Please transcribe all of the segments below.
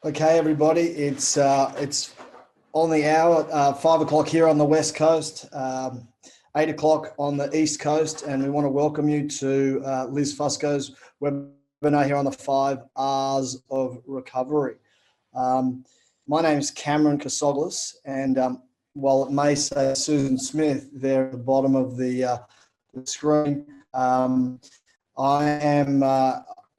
Okay, everybody, it's on the hour, 5 o'clock here on the West Coast, 8 o'clock on the East Coast, and we want to welcome you to Liz Fusco's webinar here on the 5 R's of Recovery. My name is Cameron Casoglis, and while it may say Susan Smith there at the bottom of the screen,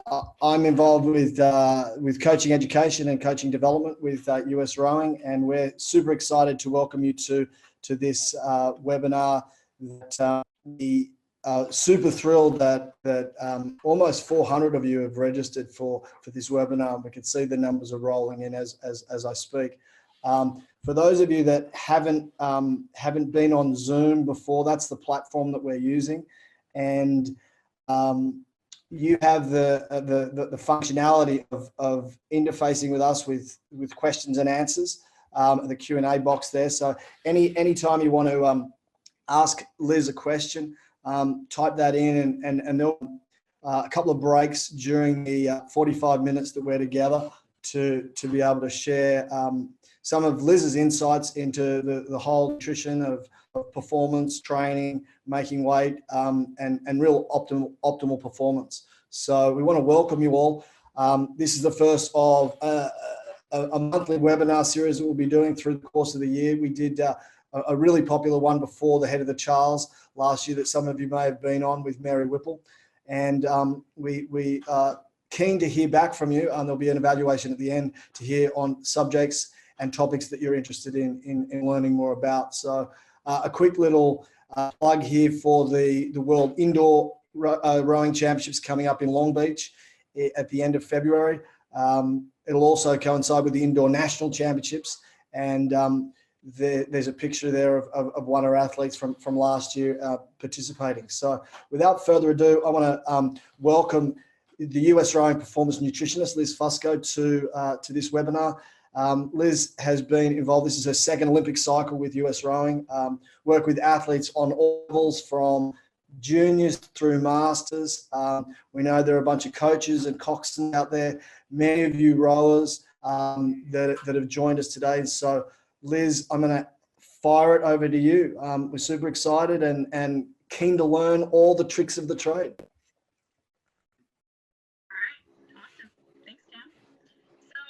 I'm involved with coaching education and coaching development with USRowing, and we're super excited to welcome you to this webinar. We super thrilled that almost 400 of you have registered for this webinar. We can see the numbers are rolling in as I speak. For those of you that haven't been on Zoom before, that's the platform that we're using, and you have the functionality of interfacing with us with questions and answers, the Q&A box there. So anytime you want to ask Liz a question, type that in, and there'll be a couple of breaks during the 45 minutes that we're together to be able to share some of Liz's insights into the whole nutrition of performance, training, making weight, and real optimal performance. So we want to welcome you all. This is the first of a monthly webinar series that we'll be doing through the course of the year. We did a really popular one before, the Head of the Charles, last year, that some of you may have been on with Mary Whipple. And we are keen to hear back from you, and there'll be an evaluation at the end to hear on subjects and topics that you're interested in learning more about. So a quick little plug here for the World Indoor Rowing Championships coming up in Long Beach at the end of February. It'll also coincide with the Indoor National Championships, and there's a picture there of one of our athletes from last year participating. So without further ado, I want to welcome the USRowing performance nutritionist, Liz Fusco, to this webinar. Liz has been involved. This is her second Olympic cycle with USRowing. Work with athletes on all levels from juniors through masters. We know there are a bunch of coaches and coxswains out there, many of you rowers that have joined us today. So Liz, I'm going to fire it over to you. We're super excited and keen to learn all the tricks of the trade. All right, awesome. Thanks, Cam. So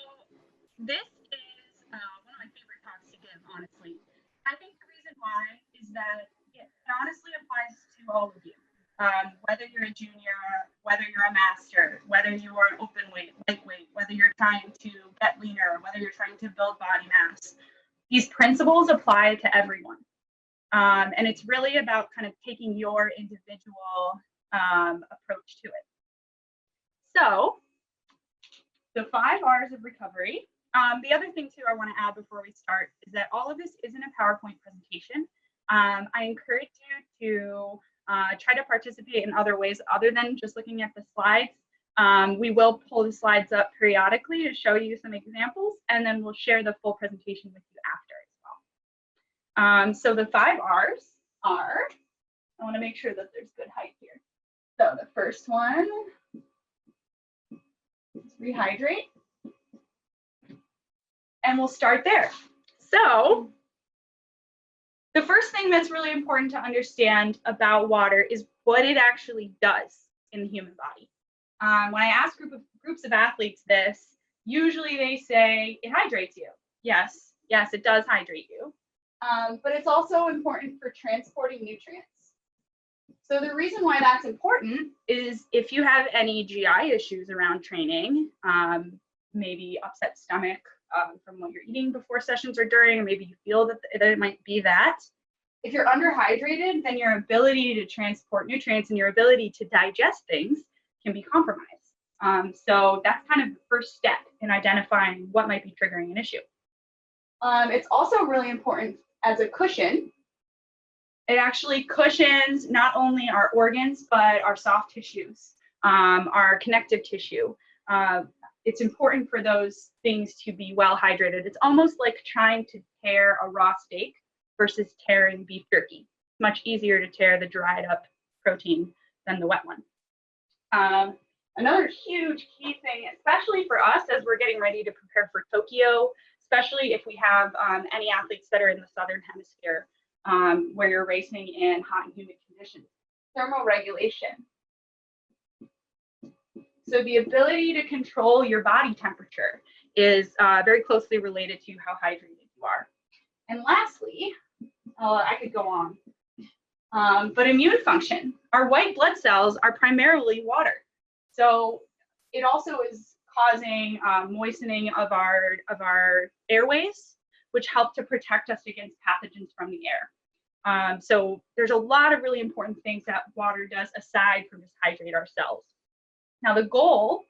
this is one of my favorite talks to give, honestly. I think the reason why is that it honestly applies to all of you. Whether you're a junior, whether you're a master, whether you are open weight, lightweight, whether you're trying to get leaner, whether you're trying to build body mass, these principles apply to everyone. And it's really about kind of taking your individual approach to it. So the 5 R's of recovery. The other thing too I want to add before we start is that all of this isn't a PowerPoint presentation. I encourage you to try to participate in other ways other than just looking at the slides. We will pull the slides up periodically to show you some examples, and then we'll share the full presentation with you after as well. So the 5 R's are, I want to make sure that there's good height here. So the first one is rehydrate. And we'll start there. So the first thing that's really important to understand about water is what it actually does in the human body. When I ask groups of athletes this, usually they say it hydrates you. Yes, it does hydrate you. But it's also important for transporting nutrients. So the reason why that's important is if you have any GI issues around training, maybe upset stomach, from what you're eating before sessions or during, or maybe you feel that it might be that. If you're underhydrated, then your ability to transport nutrients and your ability to digest things can be compromised. So that's kind of the first step in identifying what might be triggering an issue. It's also really important as a cushion. It actually cushions not only our organs, but our soft tissues, our connective tissue. It's important for those things to be well hydrated. It's almost like trying to tear a raw steak versus tearing beef jerky. It's much easier to tear the dried up protein than the wet one. Another huge key thing, especially for us as we're getting ready to prepare for Tokyo, especially if we have any athletes that are in the Southern Hemisphere, where you're racing in hot and humid conditions, thermoregulation. So the ability to control your body temperature is very closely related to how hydrated you are. And lastly, I could go on, but immune function. Our white blood cells are primarily water. So it also is causing moistening of our airways, which help to protect us against pathogens from the air. So there's a lot of really important things that water does aside from just hydrate our cells. Now the goal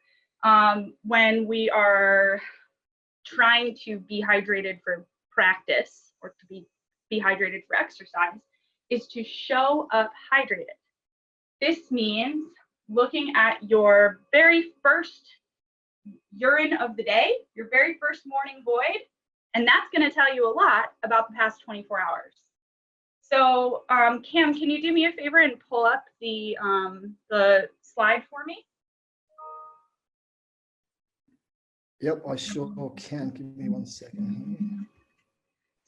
when we are trying to be hydrated for practice or to be hydrated for exercise is to show up hydrated. This means looking at your very first urine of the day, your very first morning void, and that's going to tell you a lot about the past 24 hours. So Cam, can you do me a favor and pull up the slide for me? Yep, I sure can. Give me 1 second.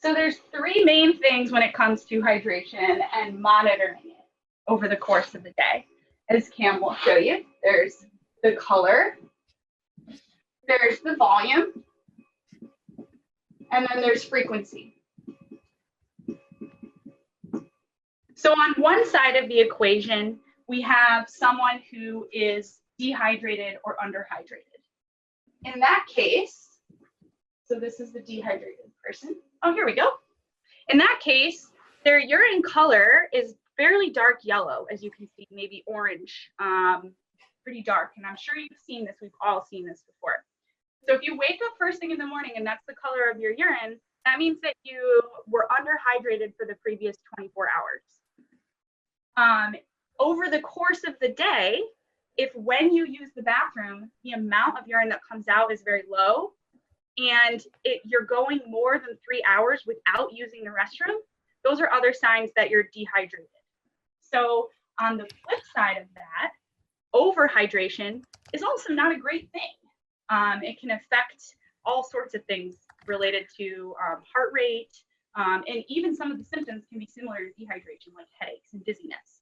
So there's three main things when it comes to hydration and monitoring it over the course of the day. As Cam will show you, there's the color, there's the volume, and then there's frequency. So on one side of the equation, we have someone who is dehydrated or underhydrated. In that case, so this is the dehydrated person. Oh, here we go. In that case, their urine color is fairly dark yellow, as you can see, maybe orange, pretty dark. And I'm sure you've seen this. We've all seen this before. So if you wake up first thing in the morning and that's the color of your urine, that means that you were underhydrated for the previous 24 hours. Over the course of the day, if when you use the bathroom, the amount of urine that comes out is very low, and you're going more than 3 hours without using the restroom, those are other signs that you're dehydrated. So on the flip side of that, overhydration is also not a great thing. It can affect all sorts of things related to heart rate, and even some of the symptoms can be similar to dehydration, like headaches and dizziness.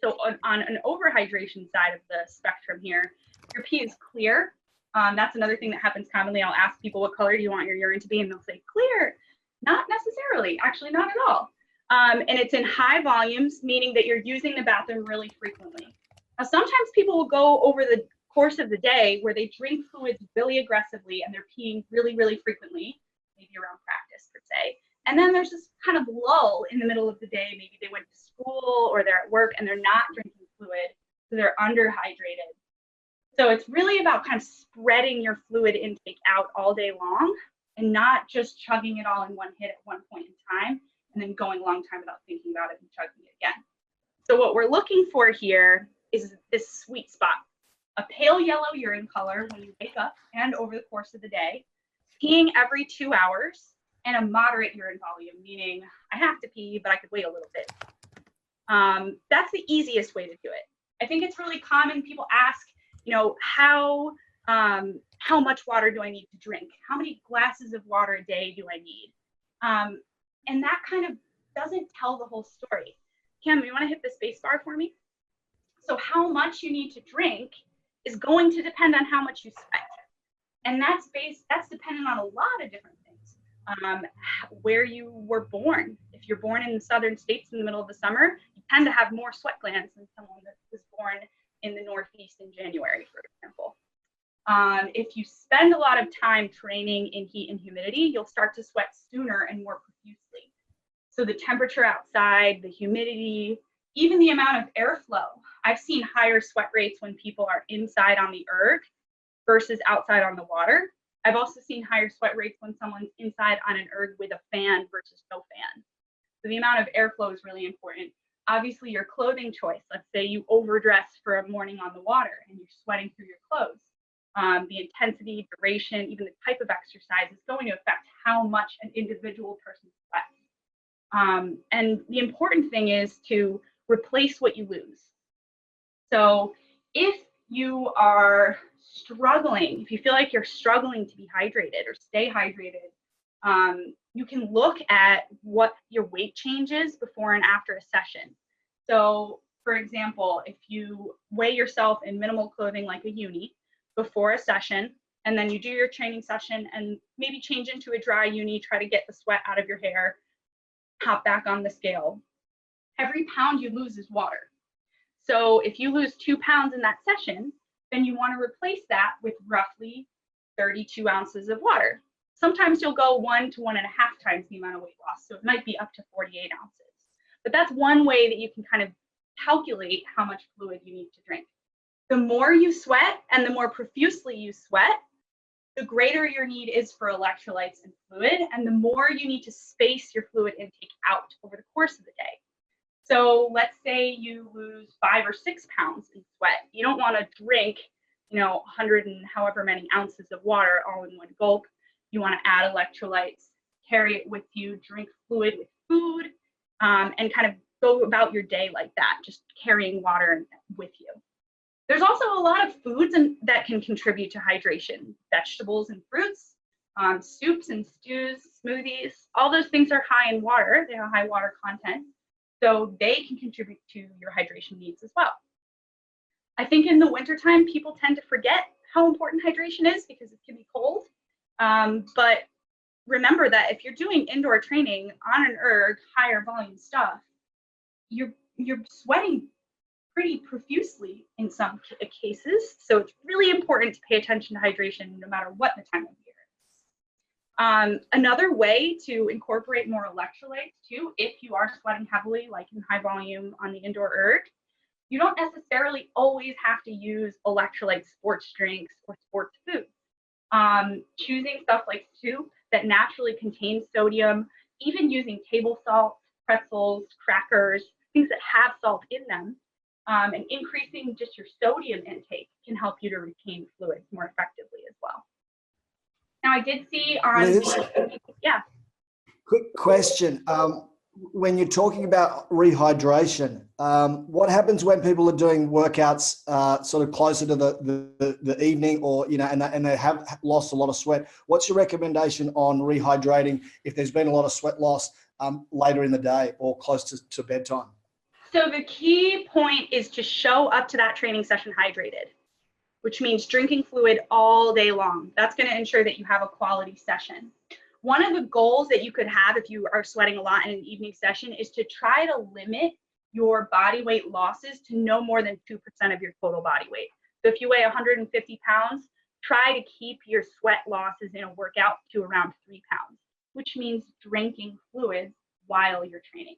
So on an overhydration side of the spectrum here, your pee is clear. That's another thing that happens commonly. I'll ask people, what color do you want your urine to be? And they'll say clear. Not necessarily, actually not at all. And it's in high volumes, meaning that you're using the bathroom really frequently. Now, sometimes people will go over the course of the day where they drink fluids really aggressively and they're peeing really, really frequently, maybe around practice per se. And then there's this kind of lull in the middle of the day. Maybe they went to school or they're at work and they're not drinking fluid, so they're underhydrated. So it's really about kind of spreading your fluid intake out all day long and not just chugging it all in one hit at one point in time and then going a long time without thinking about it and chugging it again. So what we're looking for here is this sweet spot, a pale yellow urine color when you wake up and over the course of the day, peeing every 2 hours, and a moderate urine volume, meaning I have to pee, but I could wait a little bit. That's the easiest way to do it. I think it's really common. People ask, you know, how much water do I need to drink? How many glasses of water a day do I need? And that kind of doesn't tell the whole story. Cam, you want to hit the space bar for me? So how much you need to drink is going to depend on how much you sweat. And that's dependent on a lot of different things. Where you were born. If you're born in the southern states in the middle of the summer, you tend to have more sweat glands than someone that was born in the Northeast in January, for example. If you spend a lot of time training in heat and humidity, you'll start to sweat sooner and more profusely. So the temperature outside, the humidity, even the amount of airflow. I've seen higher sweat rates when people are inside on the erg versus outside on the water. I've also seen higher sweat rates when someone's inside on an erg with a fan versus no fan. So the amount of airflow is really important. Obviously, your clothing choice. Let's say you overdress for a morning on the water and you're sweating through your clothes. The intensity, duration, even the type of exercise is going to affect how much an individual person sweats. And the important thing is to replace what you lose. So if you are struggling, if you feel like you're struggling to be hydrated or stay hydrated, you can look at what your weight change is before and after a session. So for example, if you weigh yourself in minimal clothing like a uni before a session, and then you do your training session and maybe change into a dry uni, try to get the sweat out of your hair, hop back on the scale. Every pound you lose is water. So if you lose 2 pounds in that session, then you want to replace that with roughly 32 ounces of water. Sometimes you'll go 1 to 1.5 times the amount of weight loss. So it might be up to 48 ounces. But that's one way that you can kind of calculate how much fluid you need to drink. The more you sweat and the more profusely you sweat, the greater your need is for electrolytes and fluid, and the more you need to space your fluid intake out over the course of the day. So let's say you lose 5 or 6 pounds in sweat. You don't want to drink, 100 and however many ounces of water all in one gulp. You want to add electrolytes, carry it with you, drink fluid with food, and kind of go about your day like that, just carrying water with you. There's also a lot of foods that can contribute to hydration. Vegetables and fruits, soups and stews, smoothies, all those things are high in water. They have high water content. So they can contribute to your hydration needs as well. I think in the wintertime, people tend to forget how important hydration is because it can be cold. But remember that if you're doing indoor training on an erg, higher volume stuff, you're sweating pretty profusely in some cases. So it's really important to pay attention to hydration no matter what the time of year is. Another way to incorporate more electrolytes too, if you are sweating heavily, like in high volume on the indoor erg, you don't necessarily always have to use electrolyte sports drinks or sports foods. Choosing stuff like soup that naturally contains sodium, even using table salt, pretzels, crackers, things that have salt in them, and increasing just your sodium intake can help you to retain fluids more effectively as well. Now I did see on Liz, yeah. Quick question. When you're talking about rehydration, what happens when people are doing workouts sort of closer to the evening, or and they have lost a lot of sweat? What's your recommendation on rehydrating if there's been a lot of sweat loss later in the day or close to bedtime? So the key point is to show up to that training session hydrated, which means drinking fluid all day long. That's going to ensure that you have a quality session. One of the goals that you could have if you are sweating a lot in an evening session is to try to limit your body weight losses to no more than 2% of your total body weight. So if you weigh 150 pounds, try to keep your sweat losses in a workout to around 3 pounds, which means drinking fluids while you're training.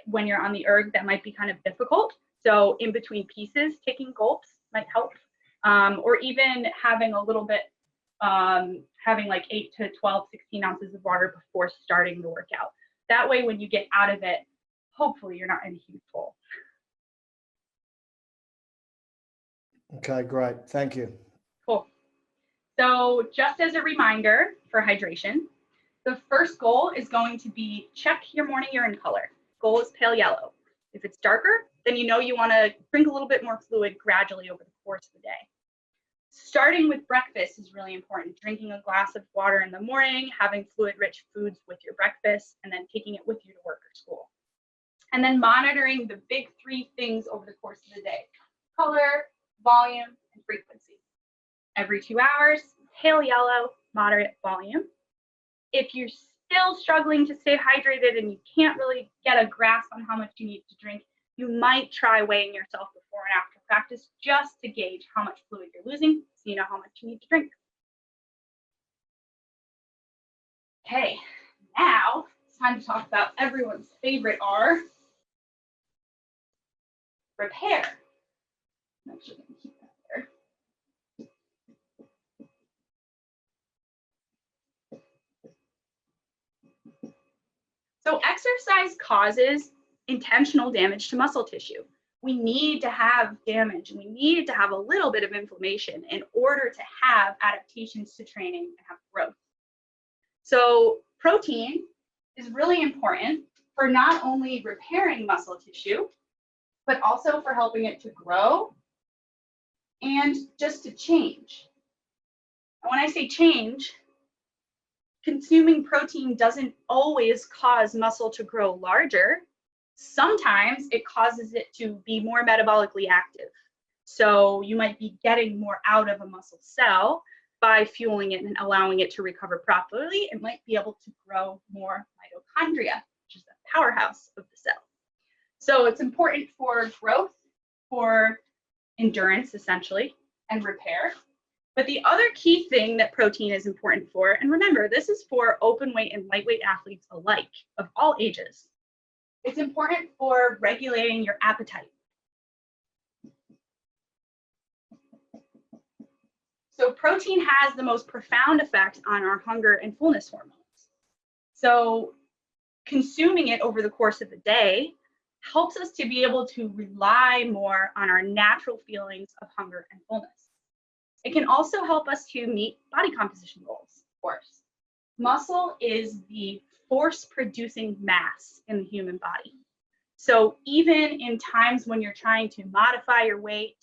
When you're on the erg, that might be kind of difficult. So in between pieces, taking gulps might help, or even having a little bit, having like 8 to 12, 16 ounces of water before starting the workout. That way, when you get out of it, hopefully you're not in a huge hole. Okay, great. Thank you. Cool. So just as a reminder for hydration, the first goal is going to be check your morning urine color. Goal is pale yellow. If it's darker, then you know you want to drink a little bit more fluid gradually over the course of the day. Starting with breakfast is really important. Drinking a glass of water in the morning, having fluid-rich foods with your breakfast, and then taking it with you to work or school. And then monitoring the big 3 things over the course of the day: color, volume, and frequency. Every 2 hours, pale yellow, moderate volume. If you're still struggling to stay hydrated and you can't really get a grasp on how much you need to drink, you might try weighing yourself before and after practice just to gauge how much fluid you're losing so you know how much you need to drink. Okay, now it's time to talk about everyone's favorite R, repair. I'm actually going to keep that there. So exercise causes intentional damage to muscle tissue. We need to have damage, and we need to have a little bit of inflammation in order to have adaptations to training and have growth. So protein is really important for not only repairing muscle tissue, but also for helping it to grow and just to change. And when I say change, consuming protein doesn't always cause muscle to grow larger. Sometimes it causes it to be more metabolically active. So you might be getting more out of a muscle cell by fueling it and allowing it to recover properly. It might be able to grow more mitochondria, which is the powerhouse of the cell. So it's important for growth, for endurance, essentially, and repair. But the other key thing that protein is important for, and remember, this is for open weight and lightweight athletes alike, of all ages. It's important for regulating your appetite. So protein has the most profound effect on our hunger and fullness hormones. So consuming it over the course of the day helps us to be able to rely more on our natural feelings of hunger and fullness. It can also help us to meet body composition goals, of course. Muscle is the force-producing mass in the human body. So even in times when you're trying to modify your weight,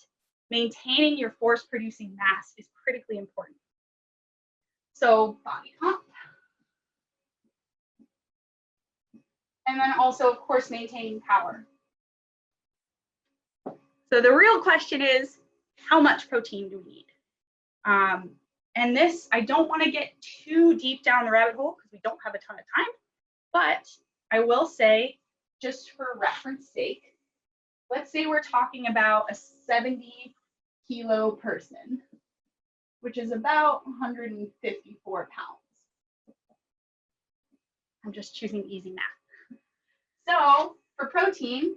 maintaining your force-producing mass is critically important. So body comp. And then also, of course, maintaining power. So the real question is, how much protein do we need? And this, I don't want to get too deep down the rabbit hole because we don't have a ton of time, but I will say, just for reference sake, let's say we're talking about a 70-kilo person, which is about 154 pounds. I'm just choosing easy math. So for protein,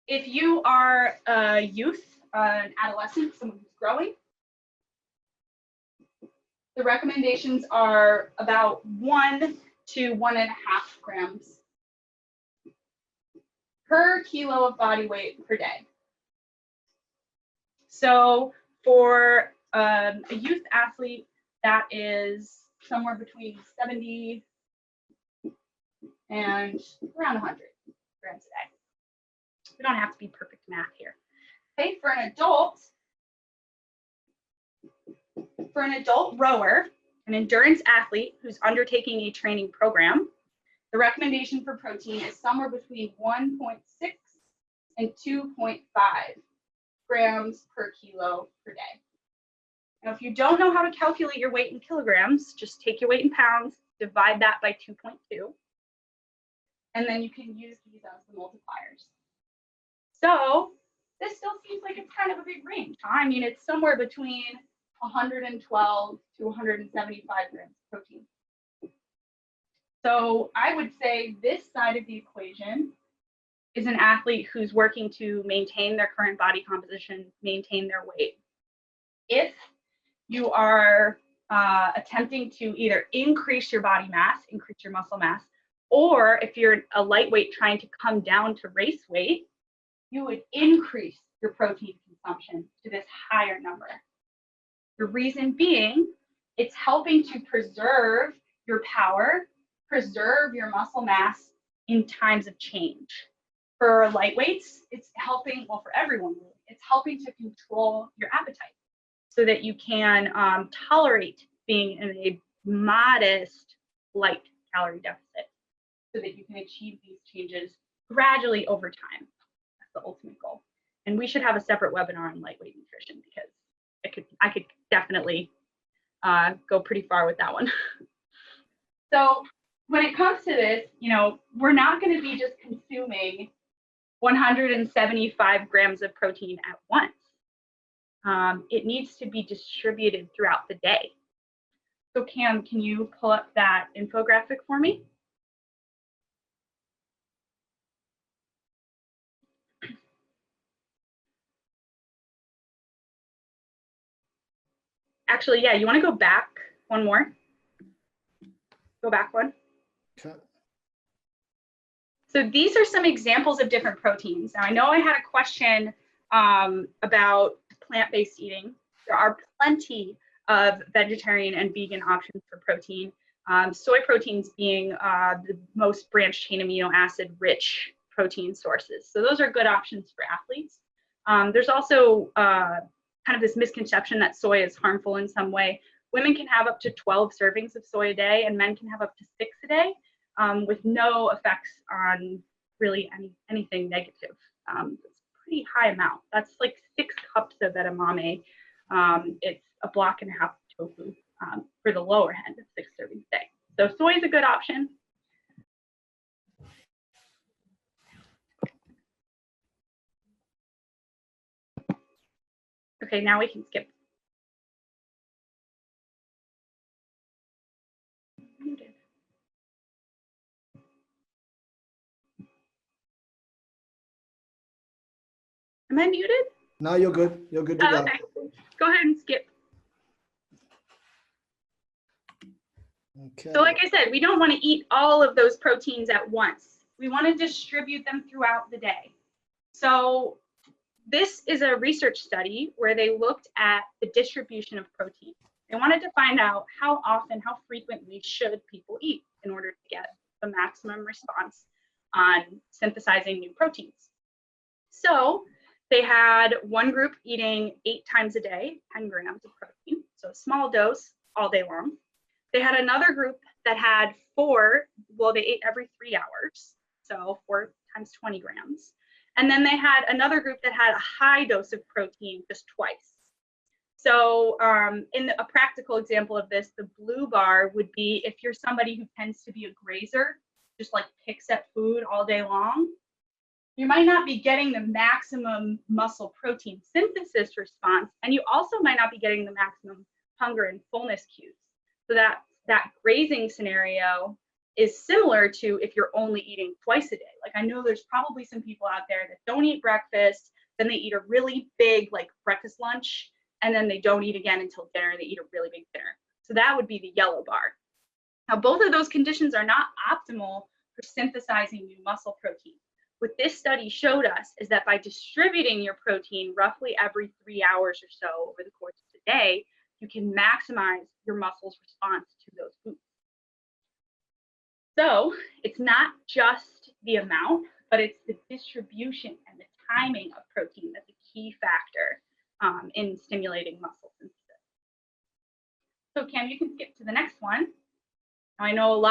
if you are a youth, an adolescent, someone who's growing, the recommendations are about 1 to 1.5 grams per kilo of body weight per day. So for a youth athlete, that is somewhere between 70 and around 100 grams a day. We don't have to be perfect math here. Okay, for an adult rower, an endurance athlete who's undertaking a training program, the recommendation for protein is somewhere between 1.6 and 2.5 grams per kilo per day. Now, if you don't know how to calculate your weight in kilograms, just take your weight in pounds, divide that by 2.2, and then you can use these as the multipliers. So this still seems like it's kind of a big range. I mean, it's somewhere between 112 to 175 grams of protein. So I would say this side of the equation is an athlete who's working to maintain their current body composition, maintain their weight. If you are attempting to either increase your body mass, increase your muscle mass, or if you're a lightweight trying to come down to race weight, you would increase your protein consumption to this higher number. The reason being, it's helping to preserve your power, preserve your muscle mass in times of change. For lightweights, it's helping, well, for everyone, it's helping to control your appetite so that you can tolerate being in a modest light calorie deficit so that you can achieve these changes gradually over time. That's the ultimate goal. And we should have a separate webinar on lightweight nutrition because I could definitely go pretty far with that one. So when it comes to this, you know, we're not going to be just consuming 175 grams of protein at once. It needs to be distributed throughout the day. So Cam, can you pull up that infographic for me? Actually, yeah, you want to go back one more? Go back one. Okay. So these are some examples of different proteins. Now, I know I had a question about plant-based eating. There are plenty of vegetarian and vegan options for protein. Soy proteins being the most branched chain amino acid rich protein sources. So those are good options for athletes. There's also kind of this misconception that soy is harmful in some way. Women can have up to 12 servings of soy a day, and men can have up to 6 a day, with no effects on really anything negative. It's a pretty high amount. That's like 6 cups of edamame. It's a block and a half of tofu for the lower end of 6 servings a day. So soy is a good option. Okay, now we can skip. Am I muted? No, you're good. You're good to go. Okay, go ahead and skip. Okay. So like I said, we don't want to eat all of those proteins at once. We want to distribute them throughout the day. So this is a research study where they looked at the distribution of protein. They wanted to find out how often, how frequently should people eat in order to get the maximum response on synthesizing new proteins. So they had one group eating 8 times a day, 10 grams of protein, so a small dose all day long. They had another group that had 4, well, they ate every 3 hours, so 4 times 20 grams. And then they had another group that had a high dose of protein just twice. So in a practical example of this, the blue bar would be if you're somebody who tends to be a grazer, just like picks at food all day long, you might not be getting the maximum muscle protein synthesis response, and you also might not be getting the maximum hunger and fullness cues. So that grazing scenario is similar to if you're only eating twice a day. Like I know there's probably some people out there that don't eat breakfast, then they eat a really big like breakfast lunch, and then they don't eat again until dinner, and they eat a really big dinner. So that would be the yellow bar. Now both of those conditions are not optimal for synthesizing new muscle protein. What this study showed us is that by distributing your protein roughly every 3 hours or so over the course of the day, you can maximize your muscle's response to those foods. So it's not just the amount, but it's the distribution and the timing of protein that's a key factor in stimulating muscle synthesis. So Cam, you can skip to the next one. I know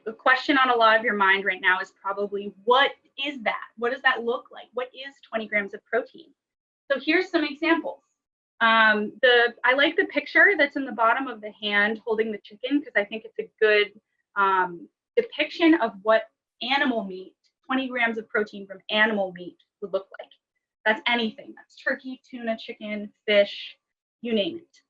the question on a lot of your mind right now is probably, what is that? What does that look like? What is 20 grams of protein? So here's some examples. I like the picture that's in the bottom of the hand holding the chicken, because I think it's a good depiction of what animal meat, 20 grams of protein from animal meat would look like. That's anything. That's turkey, tuna, chicken, fish, you name it.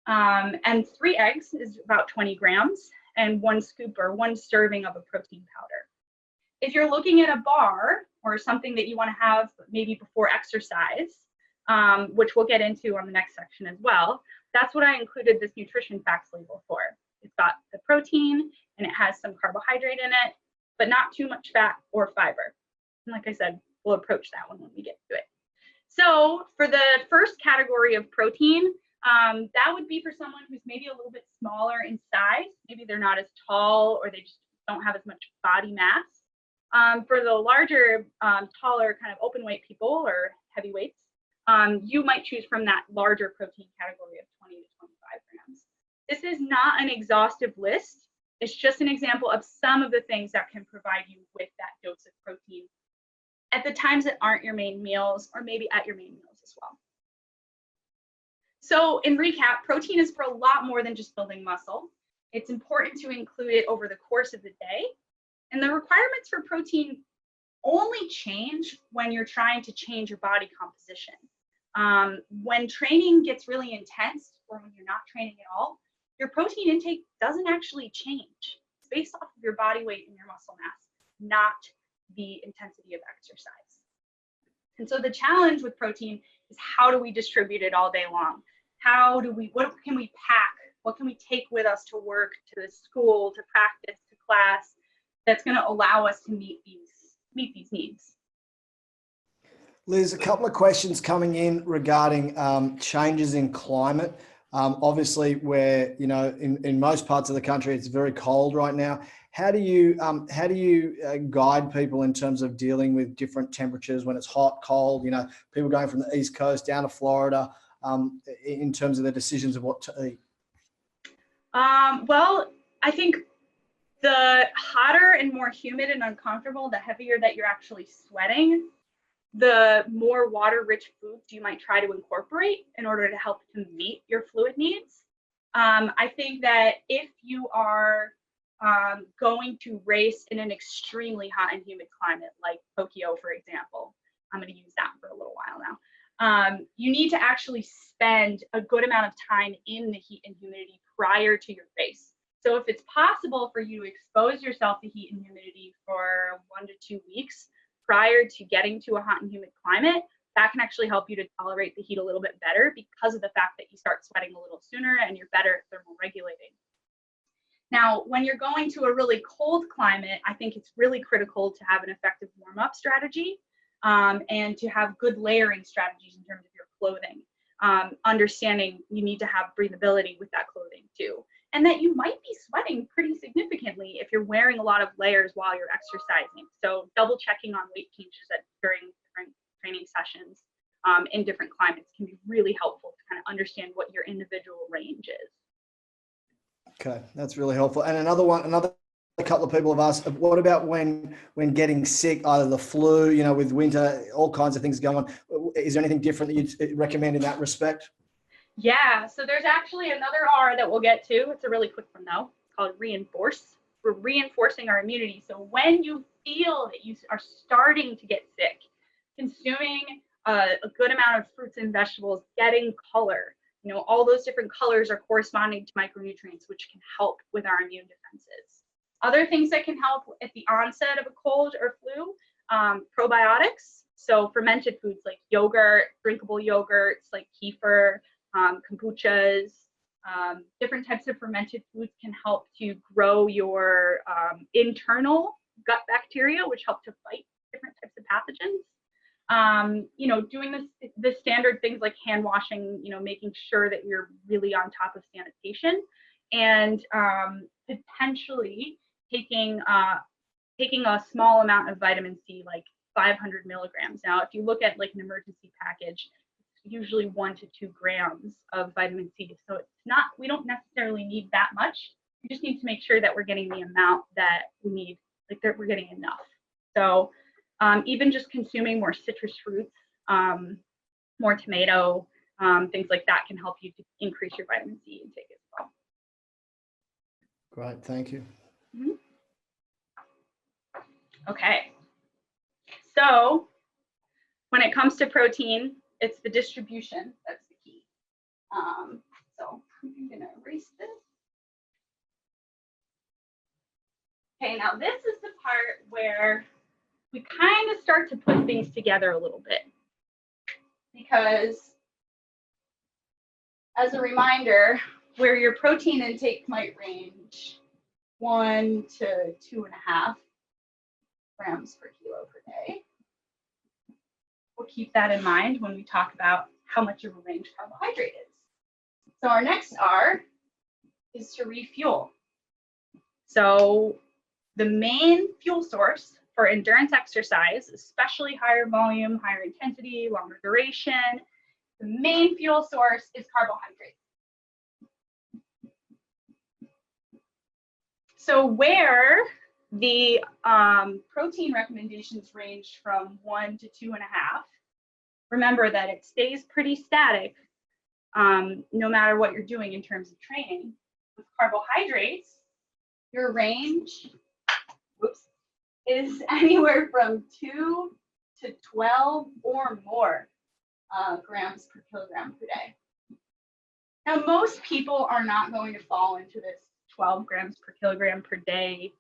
And 3 eggs is about 20 grams. And 1 scoop or 1 serving of a protein powder. If you're looking at a bar or something that you want to have maybe before exercise, which we'll get into on the next section as well, that's what I included this nutrition facts label for. It's got the protein and it has some carbohydrate in it, but not too much fat or fiber. And like I said, we'll approach that one when we get to it. So for the first category of protein, that would be for someone who's maybe a little bit smaller in size. Maybe they're not as tall, or they just don't have as much body mass. For the larger, taller kind of open weight people or heavyweights, you might choose from that larger protein category of 20 to 25 grams. This is not an exhaustive list. It's just an example of some of the things that can provide you with that dose of protein at the times that aren't your main meals, or maybe at your main meals as well. So in recap, protein is for a lot more than just building muscle. It's important to include it over the course of the day. And the requirements for protein only change when you're trying to change your body composition. When training gets really intense, or when you're not training at all, your protein intake doesn't actually change. It's based off of your body weight and your muscle mass, not the intensity of exercise. And so the challenge with protein is, how do we distribute it all day long? What can we pack? What can we take with us to work, to the school, to practice, to class, that's going to allow us to meet these needs? Liz, a couple of questions coming in regarding changes in climate. Obviously, where, you know, in most parts of the country, it's very cold right now. How do you guide people in terms of dealing with different temperatures when it's hot, cold? You know, people going from the East Coast down to Florida, in terms of their decisions of what to eat. Well, I think the hotter and more humid and uncomfortable, the heavier that you're actually sweating, the more water-rich foods you might try to incorporate in order to help to meet your fluid needs. I think that if you are going to race in an extremely hot and humid climate, like Tokyo, for example, I'm going to use that for a little while now. You need to actually spend a good amount of time in the heat and humidity prior to your race. So if it's possible for you to expose yourself to heat and humidity for 1 to 2 weeks prior to getting to a hot and humid climate, that can actually help you to tolerate the heat a little bit better because of the fact that you start sweating a little sooner and you're better at thermal regulating. Now, when you're going to a really cold climate, I think it's really critical to have an effective warm-up strategy and to have good layering strategies in terms of your clothing. Understanding you need to have breathability with that clothing too. And that you might be sweating pretty significantly if you're wearing a lot of layers while you're exercising. So double checking on weight changes during different training sessions in different climates can be really helpful to kind of understand what your individual range is. Okay, that's really helpful. And another couple of people have asked, what about when getting sick, either the flu, you know, with winter, all kinds of things going on? Is there anything different that you'd recommend in that respect? Yeah, so there's actually another R that we'll get to. It's a really quick one though. It's called reinforce. We're reinforcing our immunity. So when you feel that you are starting to get sick, consuming a good amount of fruits and vegetables, getting color, you know, all those different colors are corresponding to micronutrients, which can help with our immune defenses. Other things that can help at the onset of a cold or flu, probiotics. So fermented foods like yogurt, drinkable yogurts like kefir, kombuchas, different types of fermented foods can help to grow your internal gut bacteria, which help to fight different types of pathogens. You know, doing the standard things like hand washing, you know, making sure that you're really on top of sanitation, and potentially taking a small amount of vitamin C, like 500 milligrams. Now, if you look at like an emergency package, usually 1 to 2 grams of vitamin C. So it's not, we don't necessarily need that much. We just need to make sure that we're getting the amount that we need, like that we're getting enough. So even just consuming more citrus fruits, more tomato, things like that can help you to increase your vitamin C intake as well. Great, thank you. Mm-hmm. Okay, so when it comes to protein, it's the distribution that's the key. So I'm gonna erase this. Okay, now this is the part where we kind of start to put things together a little bit, because as a reminder, where your protein intake might range 1 to 2.5 grams per kilo per day. We'll keep that in mind when we talk about how much of a range carbohydrate is. So our next R is to refuel. So the main fuel source for endurance exercise, especially higher volume, higher intensity, longer duration, the main fuel source is carbohydrate. So where the protein recommendations range from 1 to 2.5. Remember that it stays pretty static no matter what you're doing in terms of training. With carbohydrates, your range is anywhere from 2 to 12 or more grams per kilogram per day. Now, most people are not going to fall into this 12 grams per kilogram per day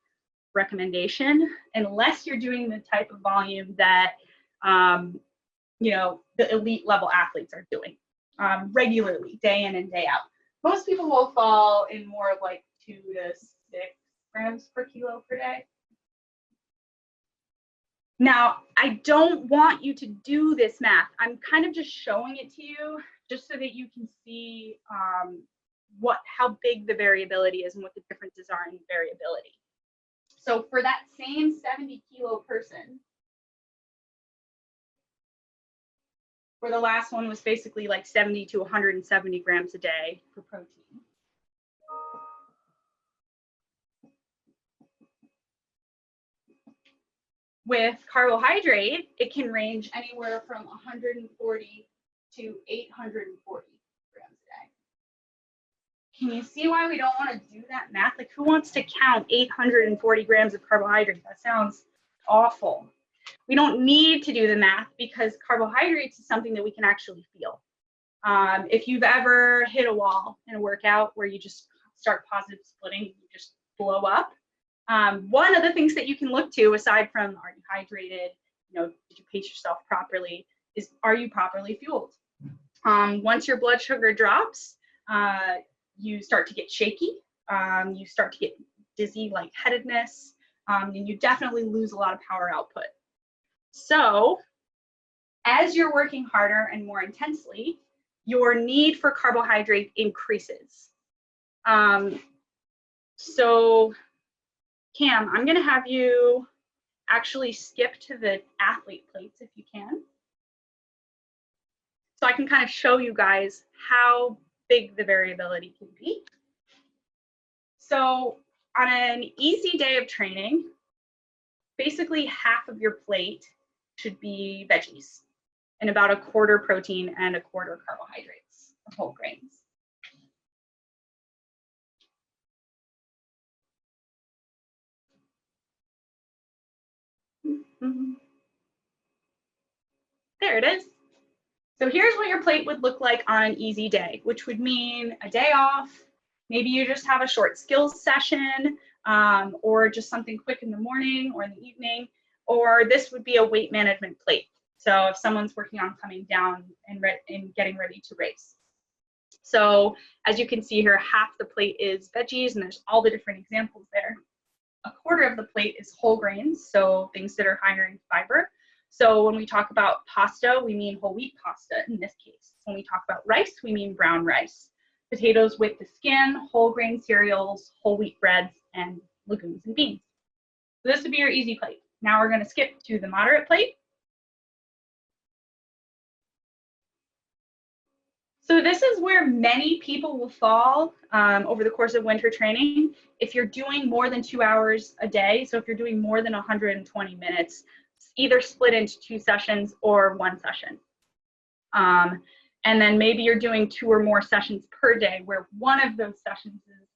recommendation unless you're doing the type of volume that you know, the elite level athletes are doing regularly, day in and day out. Most people will fall in more of like 2 to 6 grams per kilo per day. Now, I don't want you to do this math. I'm kind of just showing it to you just so that you can see how big the variability is and what the differences are in variability. So for that same 70-kilo person, for the last one was basically like 70 to 170 grams a day for protein. With carbohydrate, it can range anywhere from 140 to 840 grams a day. Can you see why we don't want to do that math? Like, who wants to count 840 grams of carbohydrate? That sounds awful. We don't need to do the math because carbohydrates is something that we can actually feel. If you've ever hit a wall in a workout where you just start positive splitting, you just blow up. One of the things that you can look to, aside from are you hydrated, did you pace yourself properly, is are you properly fueled? Once your blood sugar drops, you start to get shaky, you start to get dizzy, lightheadedness, and you definitely lose a lot of power output. So as you're working harder and more intensely, your need for carbohydrate increases. So Cam, I'm going to have you actually skip to the athlete plates if you can. So I can kind of show you guys how big the variability can be. So on an easy day of training, basically half of your plate should be veggies and about a quarter protein and a quarter carbohydrates or whole grains. There it is. So here's what your plate would look like on an easy day, which would mean a day off. Maybe you just have a short skills session or just something quick in the morning or in the evening, or this would be a weight management plate. So if someone's working on coming down and getting ready to race. So as you can see here, half the plate is veggies, and there's all the different examples there. A quarter of the plate is whole grains, so things that are higher in fiber. So when we talk about pasta, we mean whole wheat pasta in this case. When we talk about rice, we mean brown rice. Potatoes with the skin, whole grain cereals, whole wheat breads, and legumes and beans. So this would be your easy plate. Now we're going to skip to the moderate plate. So this is where many people will fall over the course of winter training. If you're doing more than 2 hours a day, so if you're doing more than 120 minutes, either split into 2 sessions or 1 session. And then maybe you're doing 2 or more sessions per day, where one of those sessions is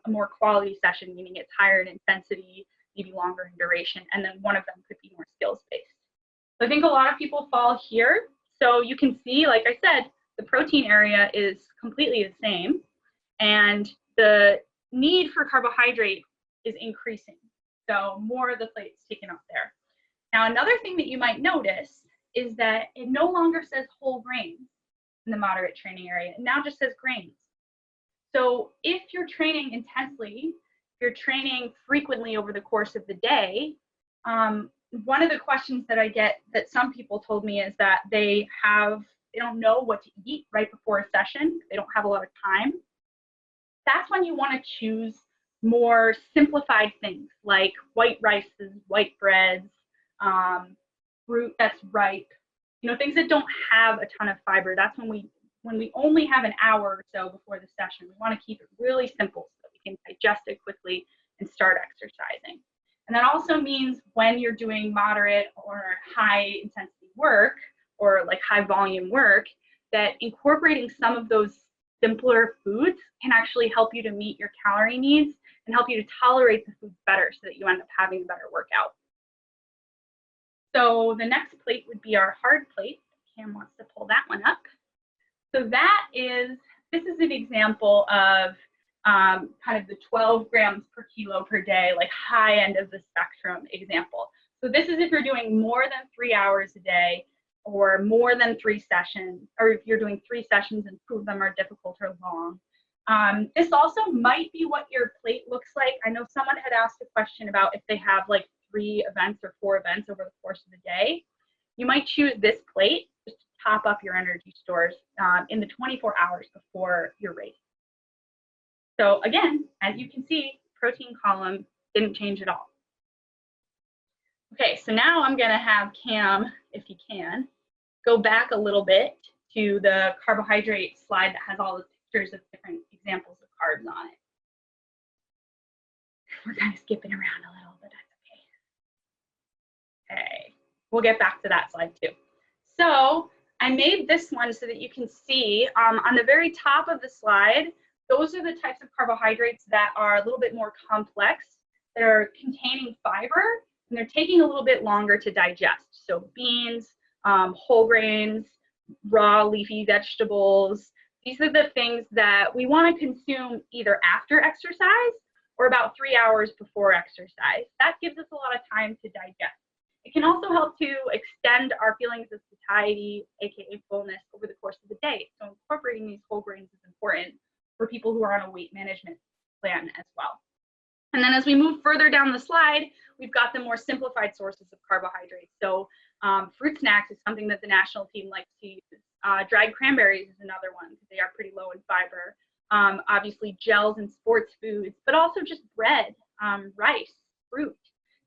a more quality session, meaning it's higher in intensity, maybe longer in duration, and then one of them could be more skills-based. So I think a lot of people fall here. So you can see, like I said, the protein area is completely the same, and the need for carbohydrate is increasing. So more of the plate's taken up there. Now, another thing that you might notice is that it no longer says whole grains in the moderate training area. It now just says grains. So if you're training intensely, if you're training frequently over the course of the day, one of the questions that I get that some people told me is that they don't know what to eat right before a session. They don't have a lot of time. That's when you want to choose more simplified things like white rices, white breads, fruit that's ripe, things that don't have a ton of fiber. That's when we only have an hour or so before the session. We want to keep it really simple so that we can digest it quickly and start exercising. And that also means when you're doing moderate or high intensity work or like high volume work, that incorporating some of those simpler foods can actually help you to meet your calorie needs and help you to tolerate the foods better so that you end up having a better workout. So the next plate would be our hard plate. Cam wants to pull that one up. So this is an example of kind of the 12 grams per kilo per day, like high end of the spectrum example. So this is if you're doing more than 3 hours a day or more than 3 sessions, or if you're doing 3 sessions and 2 of them are difficult or long. This also might be what your plate looks like. I know someone had asked a question about if they have like 3 events or 4 events over the course of the day. You might choose this plate just to top up your energy stores in the 24 hours before your race. So again, as you can see, protein column didn't change at all. Okay, so now I'm gonna have Cam, if he can, go back a little bit to the carbohydrate slide that has all the pictures of different examples of carbs on it. We're kind of skipping around a little, but that's okay. Okay, we'll get back to that slide too. So I made this one so that you can see on the very top of the slide, those are the types of carbohydrates that are a little bit more complex. They're containing fiber and they're taking a little bit longer to digest. So beans, whole grains, raw leafy vegetables. These are the things that we want to consume either after exercise or about 3 hours before exercise. That gives us a lot of time to digest. It can also help to extend our feelings of satiety, aka fullness, over the course of the day. So incorporating these whole grains is important for people who are on a weight management plan as well. And then as we move further down the slide, we've got the more simplified sources of carbohydrates. So fruit snacks is something that the national team likes to use. Dried cranberries is another one because they are pretty low in fiber. Obviously gels and sports foods, but also just bread, rice, fruit.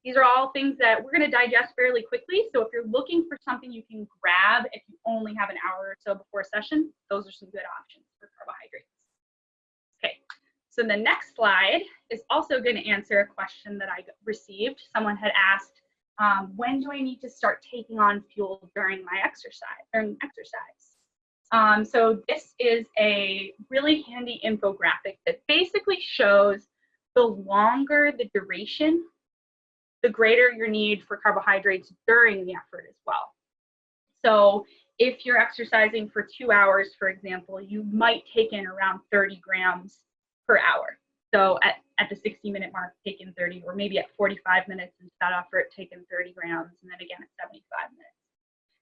These are all things that we're going to digest fairly quickly. So if you're looking for something you can grab if you only have an hour or so before a session, those are some good options for carbohydrates. Okay, so the next slide is also going to answer a question that I received. Someone had asked, when do I need to start taking on fuel during my exercise? So this is a really handy infographic that basically shows the longer the duration, the greater your need for carbohydrates during the effort as well. So if you're exercising for 2 hours, for example, you might take in around 30 grams per hour. So at the 60-minute mark, take in 30, or maybe at 45 minutes and that effort, take in 30 grams, and then again at 75 minutes.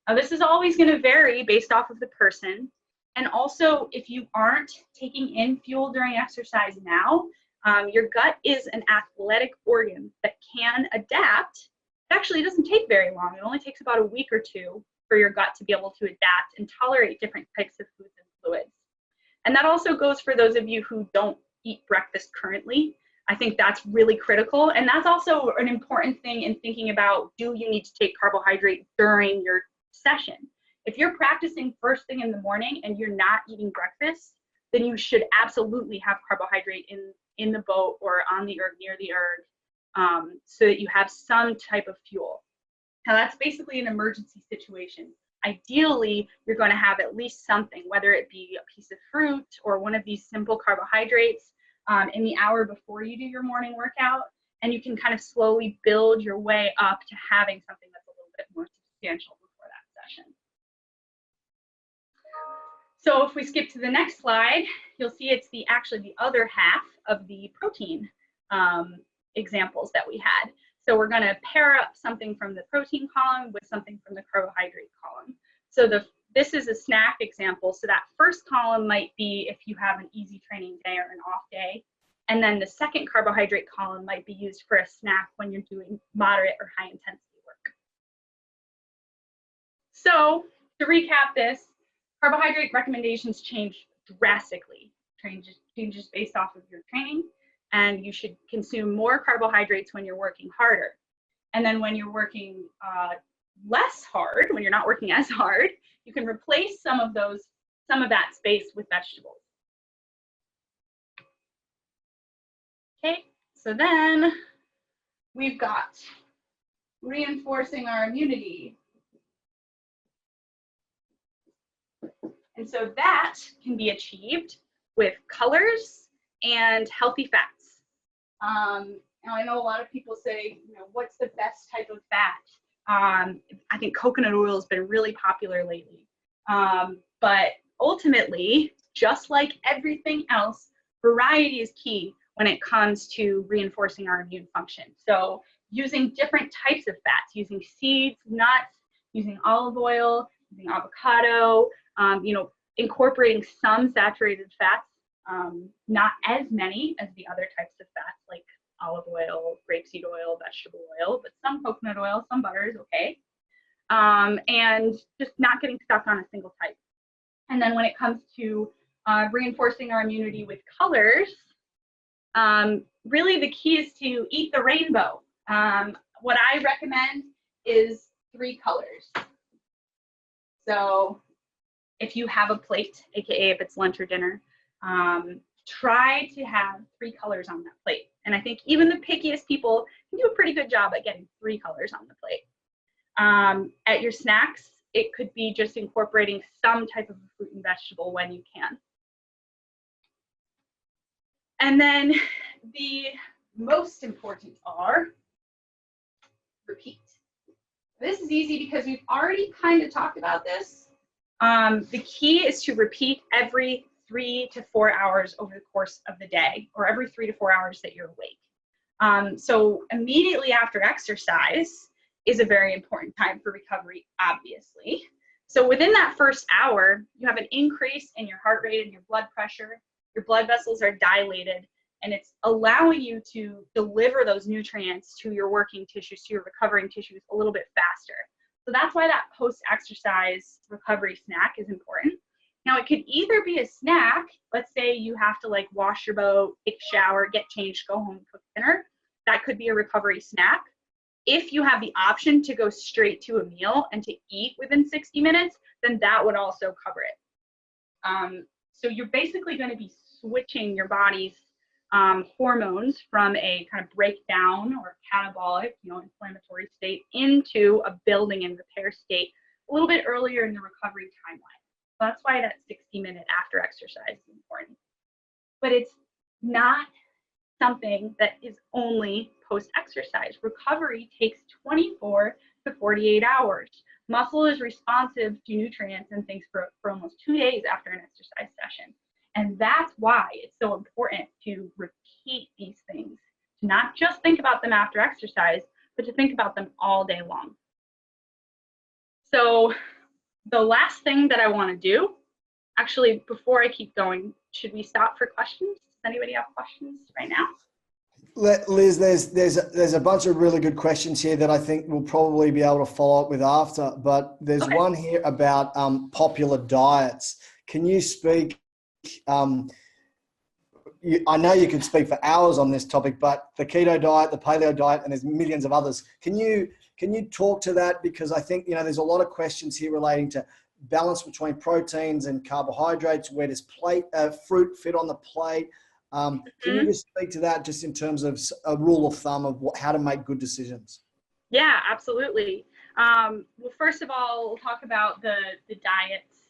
Now this is always going to vary based off of the person. And also, if you aren't taking in fuel during exercise now, your gut is an athletic organ that can adapt. It actually doesn't take very long. It only takes about a week or two for your gut to be able to adapt and tolerate different types of foods and fluids. And that also goes for those of you who don't eat breakfast currently. I think that's really critical. And that's also an important thing in thinking about, do you need to take carbohydrate during your session? If you're practicing first thing in the morning and you're not eating breakfast, then you should absolutely have carbohydrate in the boat or on the erg, near the erg, so that you have some type of fuel. Now that's basically an emergency situation. Ideally, you're going to have at least something, whether it be a piece of fruit or one of these simple carbohydrates in the hour before you do your morning workout, and you can kind of slowly build your way up to having something that's a little bit more substantial before that session. So if we skip to the next slide, you'll see it's actually the other half of the protein examples that we had. So we're going to pair up something from the protein column with something from the carbohydrate column. So this is a snack example. So that first column might be if you have an easy training day or an off day. And then the second carbohydrate column might be used for a snack when you're doing moderate or high intensity work. So to recap this, carbohydrate recommendations change drastically, changes based off of your training, and you should consume more carbohydrates when you're working harder. And then when you're working less hard, when you're not working as hard, you can replace some of that space with vegetables. Okay, so then we've got reinforcing our immunity. And so that can be achieved with colors and healthy fats. Now I know a lot of people say, what's the best type of fat? I think coconut oil has been really popular lately. But ultimately, just like everything else, variety is key when it comes to reinforcing our immune function. So using different types of fats, using seeds, nuts, using olive oil, using avocado, incorporating some saturated fats, not as many as the other types of fats like olive oil, grapeseed oil, vegetable oil, but some coconut oil, some butter is okay. and just not getting stuck on a single type. And then when it comes to reinforcing our immunity with colors, really the key is to eat the rainbow. What I recommend is 3 colors. So if you have a plate, AKA if it's lunch or dinner, try to have 3 colors on that plate. And I think even the pickiest people can do a pretty good job at getting 3 colors on the plate. At your snacks, it could be just incorporating some type of fruit and vegetable when you can. And then the most important are repeat. This is easy because we've already kind of talked about this. The key is to repeat every 3 to 4 hours over the course of the day, or every 3 to 4 hours that you're awake. So immediately after exercise is a very important time for recovery, obviously. So within that first hour, you have an increase in your heart rate and your blood pressure. Your blood vessels are dilated, and it's allowing you to deliver those nutrients to your working tissues, to your recovering tissues a little bit faster. So that's why that post-exercise recovery snack is important. Now, it could either be a snack. Let's say you have to like wash your boat, take a shower, get changed, go home, cook dinner. That could be a recovery snack. If you have the option to go straight to a meal and to eat within 60 minutes, then that would also cover it. So you're basically going to be switching your body's hormones from a kind of breakdown or catabolic, inflammatory state into a building and repair state a little bit earlier in the recovery timeline. So that's why that 60-minute after exercise is important. But it's not something that is only post-exercise. Recovery takes 24 to 48 hours. Muscle is responsive to nutrients and things for almost 2 days after an exercise session. And that's why it's so important to repeat these things, to not just think about them after exercise, but to think about them all day long. So the last thing that I want to do, actually, before I keep going, should we stop for questions? Does anybody have questions right now? Liz, there's a bunch of really good questions here that I think we'll probably be able to follow up with after, but there's one here about popular diets. Can you speak, I know you could speak for hours on this topic, but the keto diet, the paleo diet, and there's millions of others. Can you talk to that? Because I think, there's a lot of questions here relating to balance between proteins and carbohydrates. Where does fruit fit on the plate? Can you just speak to that just in terms of a rule of thumb of how to make good decisions? Yeah, absolutely. Well, first of all, we'll talk about the diets,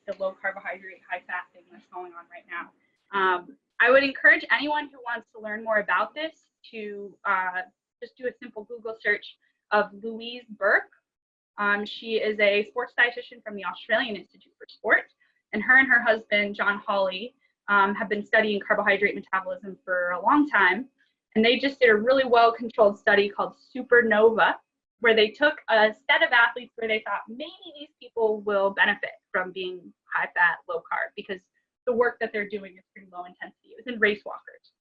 the low carbohydrate, high fat thing that's going on right now. I would encourage anyone who wants to learn more about this to just do a simple Google search of Louise Burke. She is a sports dietitian from the Australian Institute for Sport, and her husband, John Hawley, have been studying carbohydrate metabolism for a long time. And they just did a really well-controlled study called Supernova, where they took a set of athletes where they thought maybe these people will benefit from being high fat, low carb, because the work that they're doing is pretty low intensity. It was in race walkers.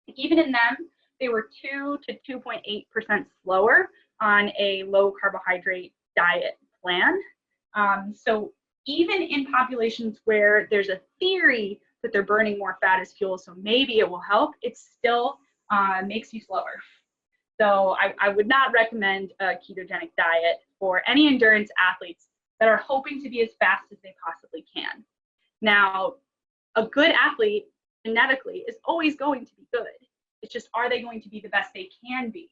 Even in them, they were 2 to 2.8% slower on a low carbohydrate diet plan. So even in populations where there's a theory that they're burning more fat as fuel, so maybe it will help, it still makes you slower. So I would not recommend a ketogenic diet for any endurance athletes that are hoping to be as fast as they possibly can. Now, a good athlete genetically is always going to be good. It's just, are they going to be the best they can be?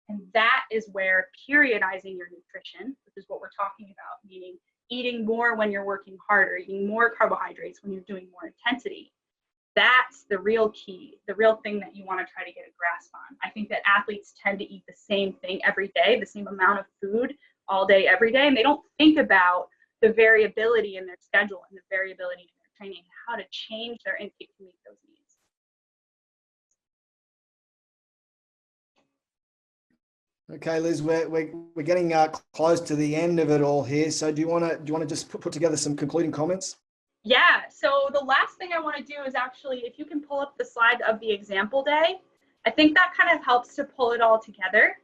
And that is where periodizing your nutrition, which is what we're talking about, meaning eating more when you're working harder, eating more carbohydrates when you're doing more intensity. That's the real key, the real thing that you want to try to get a grasp on. I think that athletes tend to eat the same thing every day, the same amount of food all day, every day, and they don't think about the variability in their schedule and the variability in their training, how to change their intake to meet those needs. Okay, Liz, we're getting close to the end of it all here. So do you want to just put together some concluding comments? Yeah. So the last thing I want to do is actually, if you can pull up the slide of the example day, I think that kind of helps to pull it all together.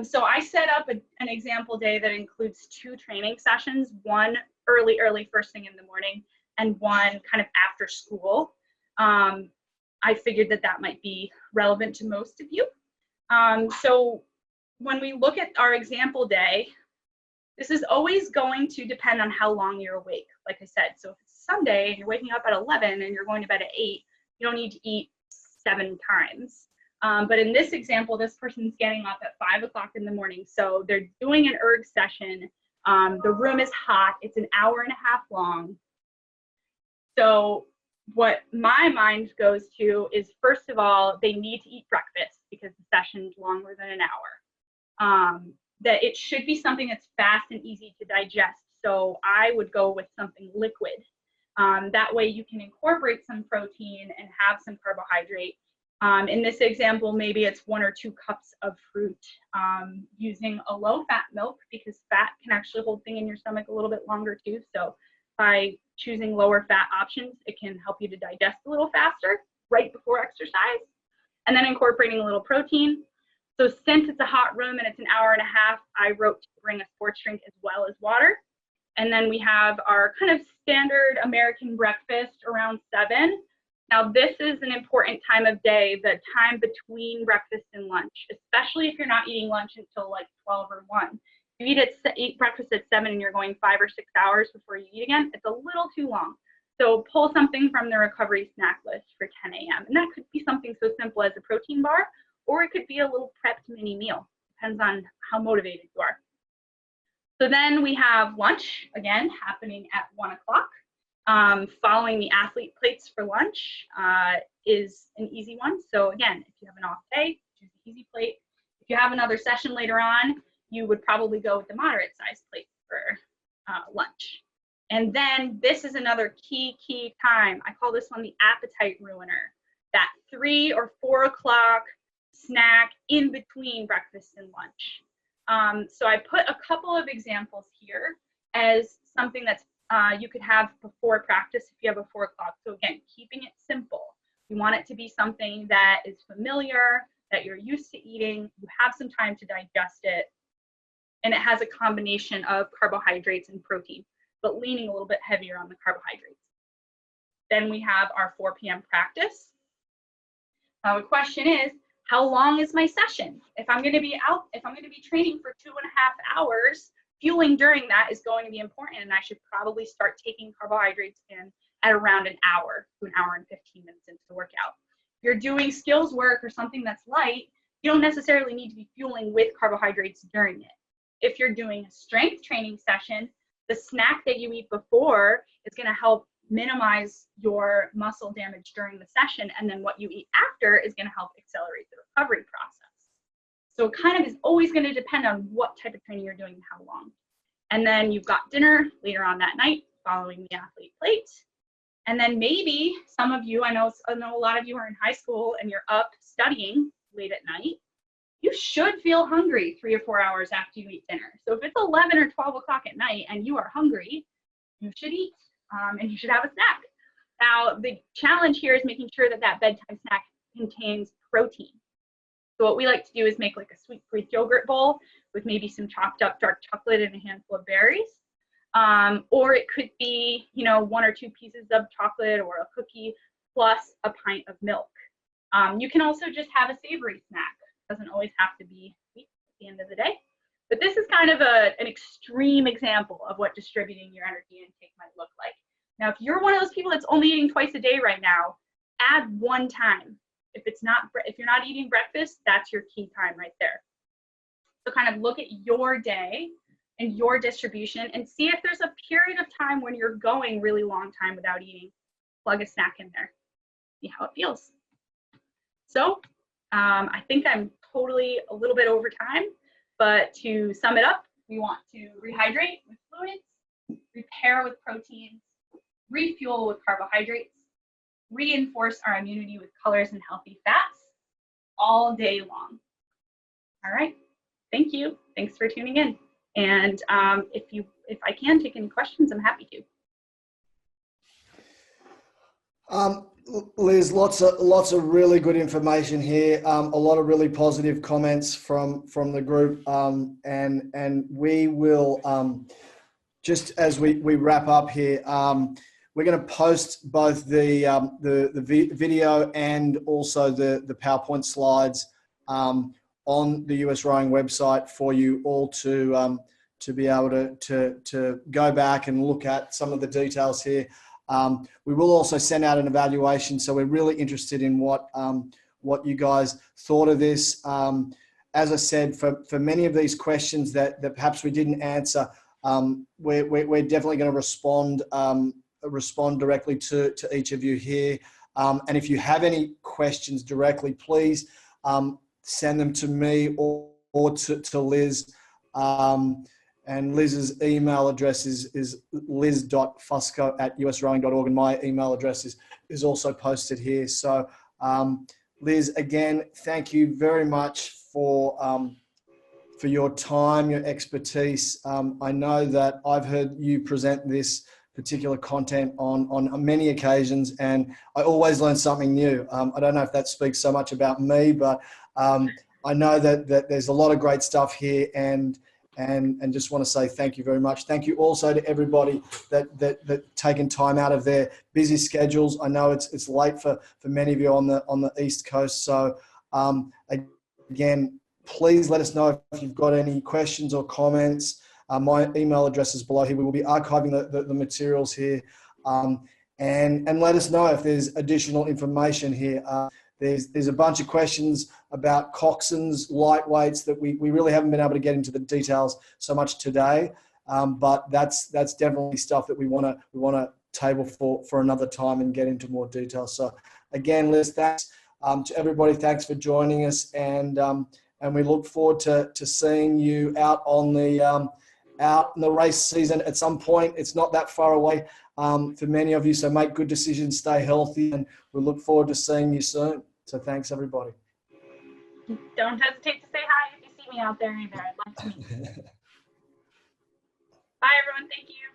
So I set up an example day that includes 2 training sessions, one early first thing in the morning and one kind of after school. I figured that might be relevant to most of you. So when we look at our example day, this is always going to depend on how long you're awake, like I said. So if it's Sunday and you're waking up at 11 and you're going to bed at 8, you don't need to eat 7 times. But in this example, this person's getting up at 5 o'clock in the morning. So they're doing an erg session. The room is hot. It's an hour and a half long. So what my mind goes to is, first of all, they need to eat breakfast because the session's longer than an hour. That it should be something that's fast and easy to digest. So I would go with something liquid. That way you can incorporate some protein and have some carbohydrate. In this example, maybe it's 1 or 2 cups of fruit, using a low-fat milk, because fat can actually hold things in your stomach a little bit longer too. So by choosing lower fat options, it can help you to digest a little faster right before exercise. And then incorporating a little protein. So since it's a hot room and it's an hour and a half, I wrote to bring a sports drink as well as water. And then we have our kind of standard American breakfast around 7. Now this is an important time of day, the time between breakfast and lunch, especially if you're not eating lunch until like 12 or 1. If you eat breakfast at 7 and you're going 5 or 6 hours before you eat again, it's a little too long. So pull something from the recovery snack list for 10 a.m. And that could be something so simple as a protein bar, or it could be a little prepped mini meal. Depends on how motivated you are. So then we have lunch, again, happening at 1 o'clock. Following the athlete plates for lunch is an easy one. So again, if you have an off day, choose the easy plate. If you have another session later on, you would probably go with the moderate size plate for lunch. And then this is another key time. I call this one the appetite ruiner. That 3 or 4 o'clock snack in between breakfast and lunch. So I put a couple of examples here as something that's you could have before practice if you have a 4 o'clock. So again, keeping it simple. You want it to be something that is familiar, that you're used to eating, you have some time to digest it, and it has a combination of carbohydrates and protein, but leaning a little bit heavier on the carbohydrates. Then we have our 4 p.m. practice. Now the question is, how long is my session? If I'm going to be training for 2.5 hours, fueling during that is going to be important, and I should probably start taking carbohydrates in at around an hour to an hour and 15 minutes into the workout. If you're doing skills work or something that's light, you don't necessarily need to be fueling with carbohydrates during it. If you're doing a strength training session, the snack that you eat before is going to help minimize your muscle damage during the session, and then what you eat after is going to help accelerate the recovery process. So it kind of is always going to depend on what type of training you're doing and how long. And then you've got dinner later on that night following the athlete plate. And then maybe some of you, I know a lot of you are in high school and you're up studying late at night. You should feel hungry 3 or 4 hours after you eat dinner. So if it's 11 or 12 o'clock at night and you are hungry, you should eat and you should have a snack. Now, the challenge here is making sure that that bedtime snack contains protein. So what we like to do is make like a sweet Greek yogurt bowl with maybe some chopped up dark chocolate and a handful of berries. Or it could be, 1 or 2 pieces of chocolate or a cookie plus a pint of milk. You can also just have a savory snack. It doesn't always have to be sweet at the end of the day. But this is kind of an extreme example of what distributing your energy intake might look like. Now, if you're one of those people that's only eating twice a day right now, add 1 time. If you're not eating breakfast, that's your key time right there. So kind of look at your day and your distribution and see if there's a period of time when you're going really long time without eating. Plug a snack in there, see how it feels. So I think I'm totally a little bit over time, but to sum it up, we want to rehydrate with fluids, repair with proteins, refuel with carbohydrates, reinforce our immunity with colors and healthy fats all day long. All right, thank you. Thanks for tuning in. And if I can take any questions, I'm happy to. Liz, lots of really good information here. A lot of really positive comments from the group, and we will just as we wrap up here. We're going to post both the video and also the PowerPoint slides on the USRowing website for you all to be able to go back and look at some of the details here. We will also send out an evaluation, so we're really interested in what you guys thought of this. As I said, for many of these questions that perhaps we didn't answer, we're definitely going to respond directly to each of you here. And if you have any questions directly, please send them to me or to Liz. And Liz's email address is liz.fusco@usrowing.org, and my email address is also posted here. So Liz, again, thank you very much for your time, your expertise. I know that I've heard you present this particular content on many occasions, and I always learn something new. I don't know if that speaks so much about me, but I know that there's a lot of great stuff here, and just want to say thank you very much. Thank you also to everybody that taken time out of their busy schedules. I know it's late for many of you on the East Coast. So again, please let us know if you've got any questions or comments. My email address is below here. We will be archiving the materials here, and let us know if there's additional information here. There's a bunch of questions about coxswains, lightweights that we really haven't been able to get into the details so much today, but that's definitely stuff that we want to table for another time and get into more detail. So again, Liz, thanks to everybody. Thanks for joining us, and we look forward to seeing you out in the race season at some point. It's not that far away for many of you, so make good decisions, stay healthy, and we look forward to seeing you soon. So thanks, everybody. Don't hesitate to say hi if you see me out there either. I'd love to meet you. Bye, everyone. Thank you.